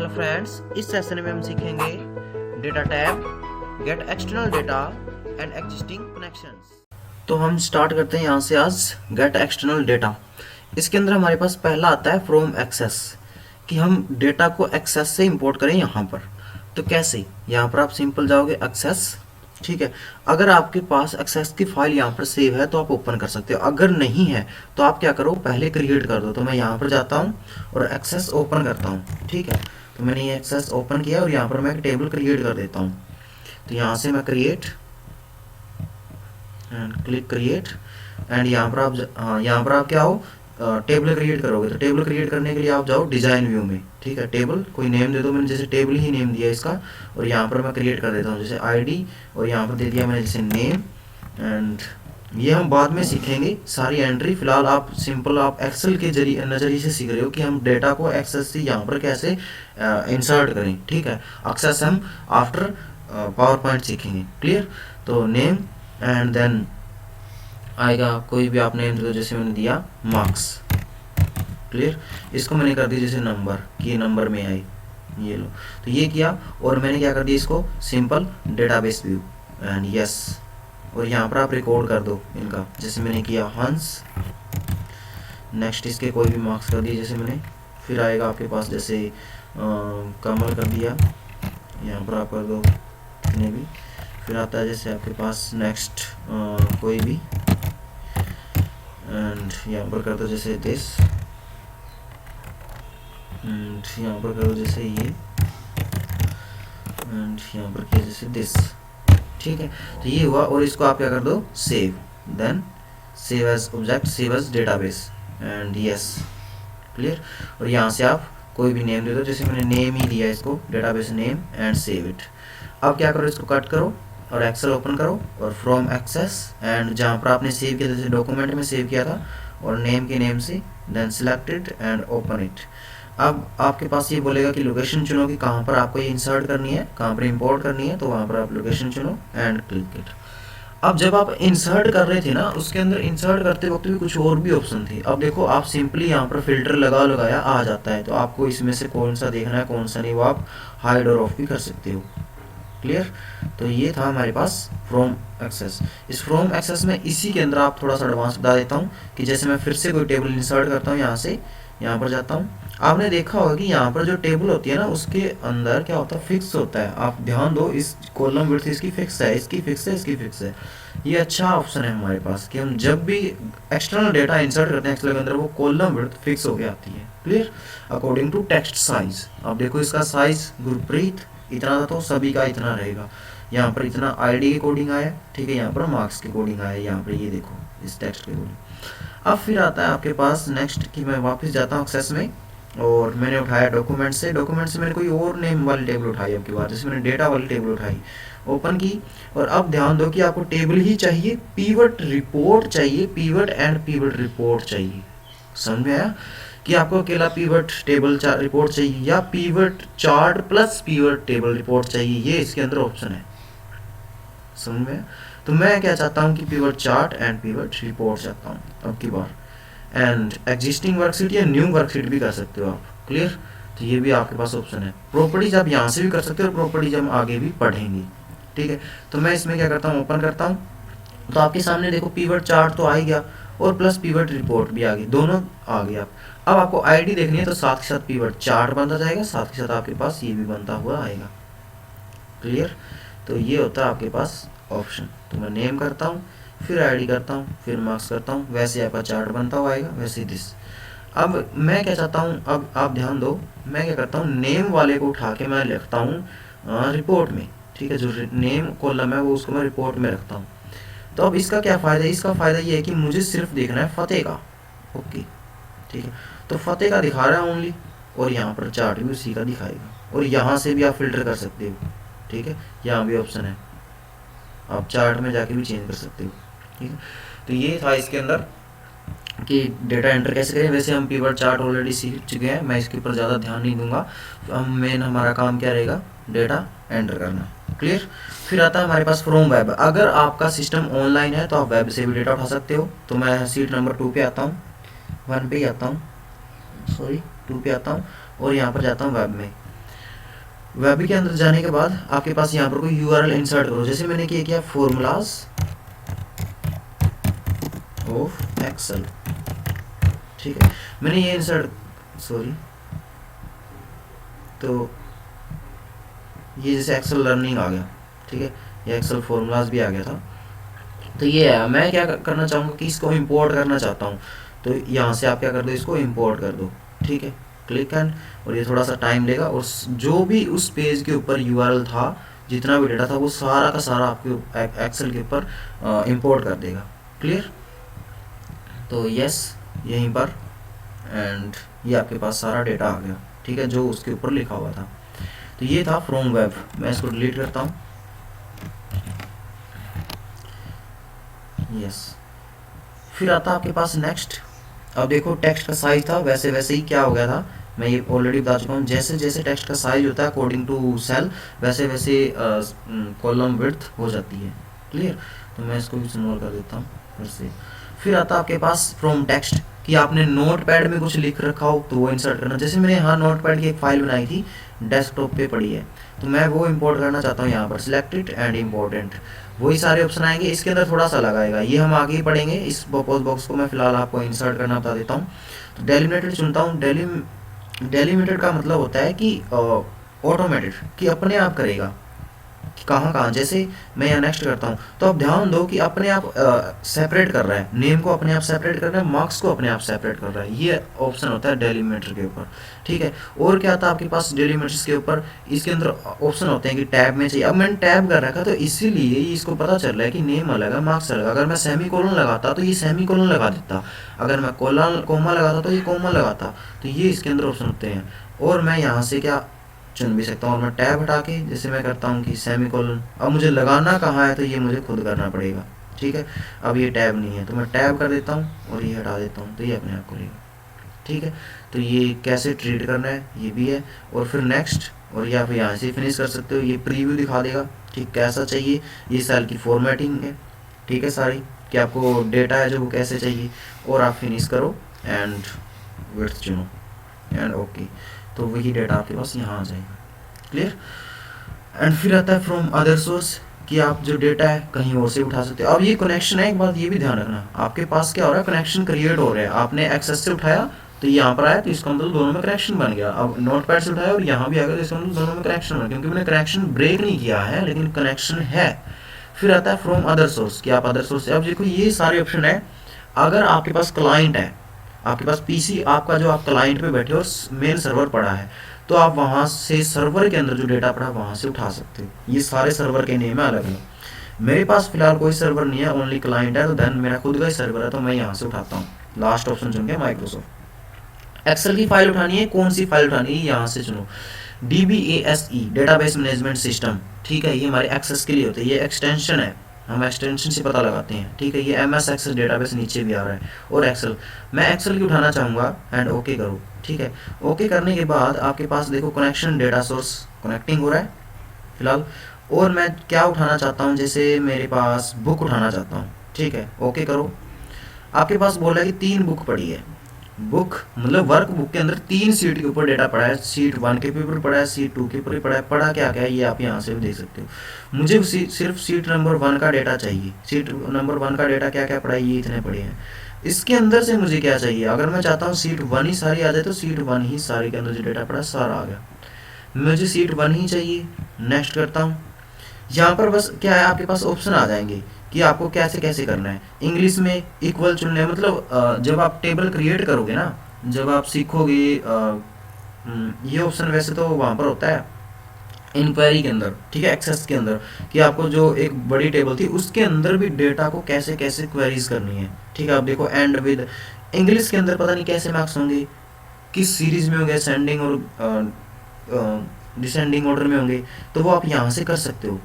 Hello friends, इस session में हम सीखेंगे data tab, gate external data and existing connections. तो हम स्टार्ट करते हैं यहाँ से आज गेट एक्सटर्नल डेटा। इसके अंदर हमारे पास पहला आता है फ्रॉम एक्सेस, कि हम डेटा को एक्सेस से इंपोर्ट करें यहाँ पर। तो कैसे, यहाँ पर आप सिंपल जाओगे एक्सेस, ठीक है। अगर आपके पास एक्सेस की फाइल यहाँ पर सेव है तो आप ओपन कर सकते हो, अगर नहीं है तो आप क्या करो, पहले क्रिएट कर दो। तो मैं यहाँ पर जाता हूँ और एक्सेस ओपन करता हूँ, ठीक है। तो मैंने ये एक्सेस ओपन किया और यहाँ पर मैं एक टेबल क्रिएट कर देता हूँ। तो यहाँ से मैं create and click create and यहाँ पर आप क्या हो, टेबल क्रिएट करोगे। तो टेबल क्रिएट करने के लिए आप जाओ डिजाइन व्यू में, ठीक है। टेबल कोई नेम दे दो, मैंने जैसे टेबल ही नेम दिया इसका, और यहाँ पर मैं क्रिएट कर देता हूँ जैसे आईडी, और यहाँ पर दे दिया मैंने जैसे नेम। एंड ये हम बाद में सीखेंगे सारी एंट्री। फिलहाल आप सिंपल आप एक्सेल के नज़रिए से सीख रहे हो कि हम डेटा को एक्सेस से यहाँ पर कैसे इंसर्ट करें, ठीक है। एक्सेस हम आफ्टर पावर पॉइंट सीखेंगे, क्लियर। तो नेम एंड देन आएगा कोई भी आप नेम दे दो, जैसे मैंने दिया मार्क्स, क्लियर। इसको मैंने कर दिया जैसे नंबर, कि नंबर में आए, ये लो। तो ये किया और मैंने क्या कर दिया इसको simple database view and yes. और यहाँ पर आप रिकॉर्ड कर दो इनका, जैसे मैंने किया हंस। नेक्स्ट इसके कोई भी मार्क्स कर दिए जैसे मैंने। फिर आएगा आपके पास जैसे कमल कर दिया, यहाँ पर आप कर दो कितने भी। फिर आता है जैसे आपके पास नेक्स्ट कोई भी, एंड यहाँ पर कर दो जैसे दिस, एंड यहाँ पर कर दो जैसे ये, एंड यहाँ पर किया जैसे दिस, ठीक है। तो ये हुआ और इसको आप क्या कर दो save, then save as object, save as database and yes, clear. और यहाँ से आप कोई भी नेम दे दो, जैसे मैंने नेम ही दिया इसको, database name and save it. अब क्या करो, इसको कट करो और एक्सेल ओपन करो और फ्रॉम एक्सेस एंड जहाँ पर आपने सेव किया जैसे डॉक्यूमेंट में सेव किया था, और नेम के नेम से then select it and open it. अब आपके पास ये बोलेगा कि लोकेशन चुनो कि कहाँ पर आपको ये इंसर्ट करनी है, कहाँ पर इंपोर्ट करनी है। तो वहाँ पर आप लोकेशन चुनो एंड क्लिक इट। अब जब आप इंसर्ट कर रहे थे ना, उसके अंदर इंसर्ट करते वक्त भी कुछ और भी ऑप्शन थी। अब देखो आप सिंपली यहाँ पर फिल्टर लगाया आ जाता है। तो आपको इसमें से कौन सा देखना है कौन सा नहीं, वो आप हाइड और ऑफ भी कर सकते हो, क्लियर। तो ये था हमारे पास फ्रॉम एक्सेस। इस फ्रॉम एक्सेस में इसी के अंदर आप थोड़ा सा एडवांस बता देता हूँ कि जैसे मैं फिर से कोई टेबल इंसर्ट करता हूँ, यहाँ से यहाँ पर जाता हूँ। आपने देखा होगा कि यहाँ पर जो टेबल होती है ना, उसके अंदर क्या होता है, फिक्स होता है। आप ध्यान दो, इस कॉलम विड्थ इसकी फिक्स है, इसकी फिक्स है, इसकी फिक्स है। ये अच्छा ऑप्शन है हमारे पास कि हम जब भी एक्सटर्नल डेटा इंसर्ट करते हैं एक्सेल के अंदर, वो कॉलम विड्थ फिक्स होके आती है, clear, according to text size. अब देखो इसका साइज गुरप्रीत इतना था तो सभी का इतना रहेगा। यहाँ पर इतना आईडी के कोडिंग आया, ठीक है। यहाँ पर मार्क्स के कोडिंग आया, यहाँ पर ये देखो इस टेक्स्ट के कोडिंग। अब फिर आता है आपके पास नेक्स्ट कि मैं वापस जाता हूँ एक्सेस में और मैंने उठाया डॉक्यूमेंट से मैंने कोई और नेम वाली टेबल उठाई। अब की बार जैसे मैंने डेटा वाली टेबल उठाई, ओपन की। और अब ध्यान दो कि आपको टेबल ही चाहिए, पीवट रिपोर्ट चाहिए, पीवट एंड पीवट रिपोर्ट चाहिए। समझ में आया कि आपको अकेला पीवट टेबल रिपोर्ट चाहिए या pivot chart plus pivot table report चाहिए, ये इसके अंदर ऑप्शन है। समझ में? तो मैं क्या चाहता हूँ कि pivot chart and pivot report चाहता हूँ अब की बार। एंड एग्जिस्टिंग वर्कशीट या न्यू वर्कशीट भी कर सकते हो आप, क्लियर। तो ये भी आपके पास ऑप्शन है। प्रॉपर्टीज आप यहाँ से भी कर सकते हो, प्रॉपर्टीज हम आगे भी पढ़ेंगे, ठीक है। तो मैं इसमें क्या करता हूँ, ओपन करता हूँ। तो आपके सामने देखो पीवट चार्ट तो आ ही गया और प्लस पीवट रिपोर्ट भी आ गई, दोनों आ गया। अब आपको आईडी देखनी है तो साथ के साथ पीवट चार्ट बनता जाएगा, साथ के साथ आपके पास ये भी बनता हुआ आएगा, क्लियर। तो ये होता है आपके पास ऑप्शन। तो मैं नेम करता हूँ, फिर आईडी करता हूँ, फिर मार्क्स करता हूँ, वैसे आपका चार्ट बनता हुआ आएगा, वैसे दिस। अब मैं क्या चाहता हूँ, अब आप ध्यान दो, मैं क्या करता हूँ, नेम वाले को उठा के मैं लिखता हूँ रिपोर्ट में, ठीक है। जो नेम कॉलम है वो उसको मैं रिपोर्ट में रखता हूँ। तो अब इसका क्या फ़ायदा है, इसका फ़ायदा ये है कि मुझे सिर्फ देखना है फतेह का, ओके, ठीक है। तो फतेह का दिखा रहा है ओनली, और यहाँ पर चार्ट भी उसी का दिखाएगा। और यहाँ से भी आप फिल्टर कर सकते हो, ठीक है। यहाँ भी ऑप्शन है, आप चार्ट में जाके भी चेंज कर सकते हो, ठीक है। तो ये था इसके अंदर कि डेटा एंटर कैसे करें। वैसे हम पीवट चार्ट ऑलरेडी सीख चुके हैं, मैं इसके ऊपर ज़्यादा ध्यान नहीं दूंगा। हम मेन हमारा काम क्या रहेगा, डेटा एंटर करना, क्लियर। फिर आता है हमारे पास फ्रॉम वेब। अगर आपका सिस्टम ऑनलाइन है तो आप वेब से भी डेटा उठा सकते हो। तो मैं सीट नंबर 2 पे आता हूँ, 1 पे आता हूँ, सॉरी 2 पे आता हूँ और यहाँ पर जाता हूँ वेब में। वेब के अंदर जाने के बाद आपके पास यहाँ पर कोई यूआरएल इंसर्ट करो, जैसे मैंने किया फॉर्मूलाज ऑफ एक्सेल, ठीक है। मैंने ये इंसर्ट सॉरी तो ये जैसे एक्सेल लर्निंग आ गया, ठीक है, ये एक्सेल फॉर्मूलाज भी आ गया था। तो ये है, मैं क्या करना चाहूँगा कि इसको इंपोर्ट करना चाहता हूँ, तो यहाँ से आप क्या कर दो, इसको इंपोर्ट कर दो, ठीक है, क्लिक एंड, और ये थोड़ा सा टाइम लेगा और जो भी उस पेज के ऊपर यूआरएल था, जितना भी डेटा था, वो सारा का सारा आपके एक्सेल के ऊपर इंपोर्ट कर देगा। क्लियर? तो यस, यहीं पर, एंड ये आपके पास सारा डेटा आ गया, ठीक है, जो उसके ऊपर लिखा हुआ था। तो ये था फ्रॉम वेब। मैं इसको डिलीट करता हूँ। यस, फिर आता आपके पास नेक्स्ट। अब देखो टेक्स्ट का साइज था वैसे वैसे ही क्या हो गया था, मैं ये ऑलरेडी बता चुका हूँ। जैसे जैसे टेक्स्ट का साइज होता है अकॉर्डिंग टू सेल, वैसे वैसे कॉलम विड्थ हो जाती है। क्लियर? तो मैं इसको भी स्मॉल कर देता हूँ फिर से। फिर आता आपके पास फ्रॉम टेक्स्ट कि आपने नोट पैड में कुछ लिख रखा हो तो वो इंसर्ट करना। जैसे मैंने यहाँ नोट पैड की एक फाइल बनाई थी, डेस्कटॉप पे पड़ी है, तो मैं वो इंपोर्ट करना चाहता हूँ। यहाँ पर सिलेक्टेड एंड इम्पोर्टेंट, वही सारे ऑप्शन आएंगे। इसके अंदर थोड़ा सा लगाएगा, ये हम आगे ही पढ़ेंगे। इस पोस्ट बॉक्स को मैं फिलहाल आपको इंसर्ट करना बता देता हूँ। तो डेलिमिटेड चुनता हूँ। डेलिमिटेड का मतलब होता है कि ऑटोमेटेड, कि अपने आप करेगा कि कहाँ कहाँ। जैसे मैं यहाँ नेक्स्ट करता हूँ तो अब ध्यान दो कि अपने आप सेपरेट कर रहा है, नेम को अपने आप सेपरेट कर रहा है, मार्क्स को अपने आप सेपरेट कर रहा है। ये ऑप्शन होता है डेलीमीटर के ऊपर, ठीक है। और क्या था आपके पास डेलीमीटर्स के ऊपर, इसके अंदर ऑप्शन होते हैं कि टैब में चाहिए। अब मैंने टैब कर रखा तो इसीलिए इसको पता चल रहा है कि नेम अलग है, मार्क्स अलग। अगर मैं सेमी कोलन लगाता तो ये सेमी कोलन लगा देता, अगर मैं कोलन कोमा लगाता तो ये कोमा लगाता। तो ये इसके अंदर ऑप्शन होते हैं। और मैं यहाँ से क्या चुन भी सकता हूँ, और मैं टैब हटा के जैसे मैं करता हूँ कि सेमीकोलन। अब मुझे लगाना कहाँ है तो ये मुझे खुद करना पड़ेगा, ठीक है। अब ये टैब नहीं है तो मैं टैब कर देता हूँ और ये हटा देता हूँ, तो ये अपने आप करेगा, ठीक है। तो ये कैसे ट्रीट करना है ये भी है। और फिर नेक्स्ट, और या फिर यहाँ से फिनिश कर सकते हो। ये प्रीव्यू दिखा देगा ठीक कैसा चाहिए। ये सेल की फॉर्मेटिंग है, ठीक है, सारी कि आपको डेटा है जो वो कैसे चाहिए। और आप फिनिश करो एंड विड्थ चुनो एंड ओके, तो वही डेटा आपके पास यहाँ आ जाएगा। क्लियर? एंड फिर आता है फ्रॉम अदर सोर्स कि आप जो डेटा है कहीं और से उठा सकते हो। अब ये कनेक्शन है, एक बात ये भी ध्यान रखना, आपके पास क्या हो रहा है, कनेक्शन क्रिएट हो रहा है। आपने एक्सेस से उठाया तो यहाँ पर आया, तो इसका मतलब दोनों में कनेक्शन बन गया। अब नोट पैड से उठाया और यहाँ भी आ गया, तो इसका मतलब दोनों में कनेक्शन बन गया, क्योंकि मैंने कनेक्शन ब्रेक नहीं किया है, लेकिन कनेक्शन है। फिर आता है फ्रॉम अदर सोर्स कि आप अदर सोर्स से, अब देखो ये सारे ऑप्शन है। अगर आपके पास क्लाइंट है, आपके पास पीसी आपका जो आप क्लाइंट पे बैठे हो, मेन सर्वर पड़ा है, तो आप वहाँ से सर्वर के अंदर जो डेटा पड़ा वहाँ से उठा सकते हो। ये सारे सर्वर के नेम है अलग अलग। मेरे पास फिलहाल कोई सर्वर नहीं है, ओनली क्लाइंट है, तो देन मेरा खुद का ही सर्वर है, तो मैं यहाँ से उठाता हूँ। लास्ट ऑप्शन चुन के माइक्रोसॉफ्ट एक्सेल की फाइल उठानी है। कौन सी फाइल उठानी है यहाँ से चुनो, DBASE डेटाबेस मैनेजमेंट सिस्टम, ठीक है। ये हमारे एक्सेस के लिए होते हैं, ये एक्सटेंशन है, हम एक्सटेंशन से पता लगाते हैं, ठीक है। ये MS एक्सेस डेटाबेस नीचे भी आ रहा है। और एक्सेल, मैं एक्सेल की उठाना चाहूँगा एंड ओके करो, ठीक है। ओके करने के बाद आपके पास देखो कनेक्शन डेटा सोर्स कनेक्टिंग हो रहा है फिलहाल। और मैं क्या उठाना चाहता हूँ, जैसे मेरे पास बुक उठाना चाहता हूँ, ठीक है। ओके करो। आपके पास बोला है कि 3 बुक पड़ी है। बुक मतलब वर्क बुक के अंदर 3 सीट के ऊपर डेटा पड़ा है। सीट 1 के ऊपर पड़ा है, सीट 2 के ऊपर पड़ा है। पड़ा क्या क्या है ये आप यहाँ से भी देख सकते हो। मुझे सिर्फ सीट नंबर 1 का डेटा चाहिए। सीट नंबर 1 का डेटा क्या क्या पड़ा है, ये इतने पड़े हैं। इसके अंदर से मुझे क्या चाहिए, अगर मैं चाहता हूँ सीट 1 ही सारी आ जाए, तो सीट 1 ही सारी के अंदर जो डेटा पड़ा सारा आ गया। मुझे सीट 1 ही चाहिए, नेक्स्ट करता हूँ। यहाँ पर बस क्या है, आपके पास ऑप्शन आ जाएंगे कि आपको कैसे कैसे करना है। इंग्लिश में इक्वल चुनना है, मतलब जब आप टेबल क्रिएट करोगे ना, जब आप सीखोगे, ये ऑप्शन वैसे तो वहाँ पर होता है इंक्वायरी के अंदर, ठीक है, एक्सेस के अंदर, कि आपको जो एक बड़ी टेबल थी उसके अंदर भी डेटा को कैसे कैसे क्वेरीज करनी है, ठीक है। आप देखो एंड विद, इंग्लिश के अंदर पता नहीं कैसे मार्क्स होंगे, किस सीरीज में होंगे, असेंडिंग और डिसेंडिंग ऑर्डर में होंगे, तो वो आप यहाँ से कर सकते हो,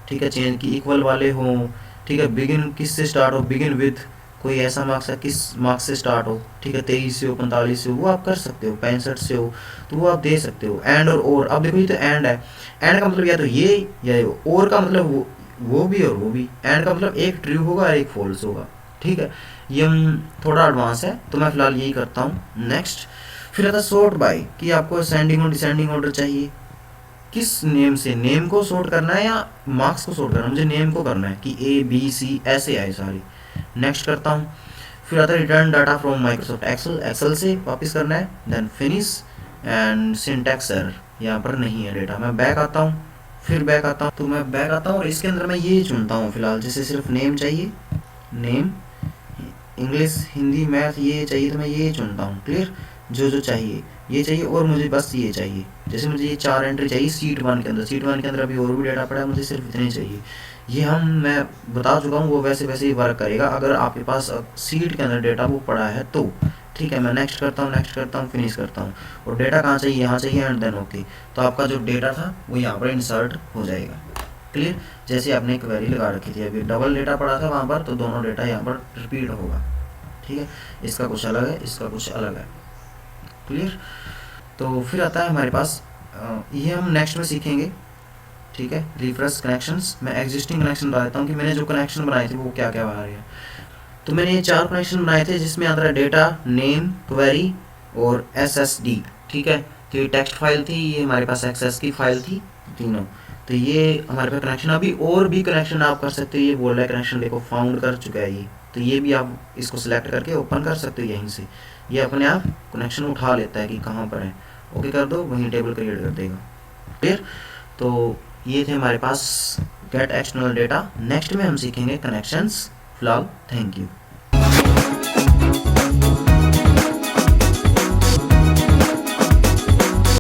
ठीक है। चेंज की इक्वल वाले हों, ठीक है। बिगिन किस से स्टार्ट हो, बिगिन विद कोई ऐसा मार्क्स है किस मार्क्स से स्टार्ट हो, ठीक है। 23 से हो, 45 से हो, वो आप कर सकते हो। 65 से हो तो वो आप दे सकते हो। एंड और अब देखो ये तो एंड है। एंड का मतलब या तो ये या और का मतलब वो भी और वो भी। एंड का मतलब एक ट्रू होगा और एक फॉल्स होगा, ठीक है। ये थोड़ा एडवांस है, तो मैं फिलहाल यही करता हूँ। नेक्स्ट फिर आता सॉर्ट बाय कि आपको असेंडिंग और डिसेंडिंग ऑर्डर चाहिए, किस नेम से, नेम को सॉर्ट करना है या मार्क्स को सॉर्ट करना है, मुझे नेम को करना है कि ए बी सी ऐसे आए सारी। नेक्स्ट करता हूँ, फिर आता है return data from Microsoft Excel, Excel से वापस करना है, then finish and syntax error, यहाँ पर नहीं है डेटा। मैं बैक आता हूँ, फिर बैक आता हूँ, तो मैं बैक आता हूँ और इसके अंदर मैं ये चुनता हूँ फिलहाल, जैसे सिर्फ नेम चाहिए, नेम, इंग्लिश, हिंदी, मैथ ये चाहिए तो मैं ये चुनता हूँ। क्लियर, जो जो चाहिए ये चाहिए और मुझे बस ये चाहिए, जैसे मुझे ये 4 एंट्री चाहिए सीट 1 के अंदर, सीट 1 के अंदर अभी और भी डेटा पड़ा है, मुझे सिर्फ इतने चाहिए। ये मैं बता चुका हूँ, वो वैसे वैसे ही वर्क करेगा अगर आपके पास सीट के अंदर डेटा वो पड़ा है तो। ठीक है, मैं नेक्स्ट करता हूँ, नेक्स्ट करता हूँ, फिनिश करता हूँ, और डेटा कहाँ चाहिए, यहाँ चाहिए, एंड देन ओके। तो आपका जो डेटा था वो यहाँ पर इंसर्ट हो जाएगा। क्लियर, जैसे आपने एक क्वेरी लगा रखी थी, अभी डबल डेटा पड़ा था वहाँ पर, तो दोनों डेटा यहाँ पर रिपीट होगा। ठीक है, इसका कुछ अलग है, इसका कुछ अलग है। क्लियर, तो फिर आता है हमारे पास ये हम नेक्स्ट में सीखेंगे। ठीक है, रिफ्रेश कनेक्शंस, मैं एग्जिस्टिंग कनेक्शन बता देता हूँ कि मैंने जो कनेक्शन बनाए थे वो क्या क्या बना रहे हैं। तो मैंने ये 4 कनेक्शन बनाए थे जिसमें आता है डेटा, नेम, क्वेरी और SSD। ठीक है, तो ये टेक्स्ट फाइल थी, ये हमारे पास एक्सेस की फाइल थी, तीनों। तो ये हमारे पास कनेक्शन, अभी और भी कनेक्शन आप कर सकते हो, ये बोल रहा है कनेक्शन देखो फाउंड कर चुका है ये, तो ये भी आप इसको सिलेक्ट करके ओपन कर सकते हो यहीं से, ये अपने आप कनेक्शन उठा लेता है कि कहाँ पर है। ओके कर दो, वहीं टेबल क्रिएट कर देगा। क्लियर, तो ये थे हमारे पास गेट एक्सटर्नल डेटा। नेक्स्ट में हम सीखेंगे कनेक्शंस। फिलहाल थैंक यू।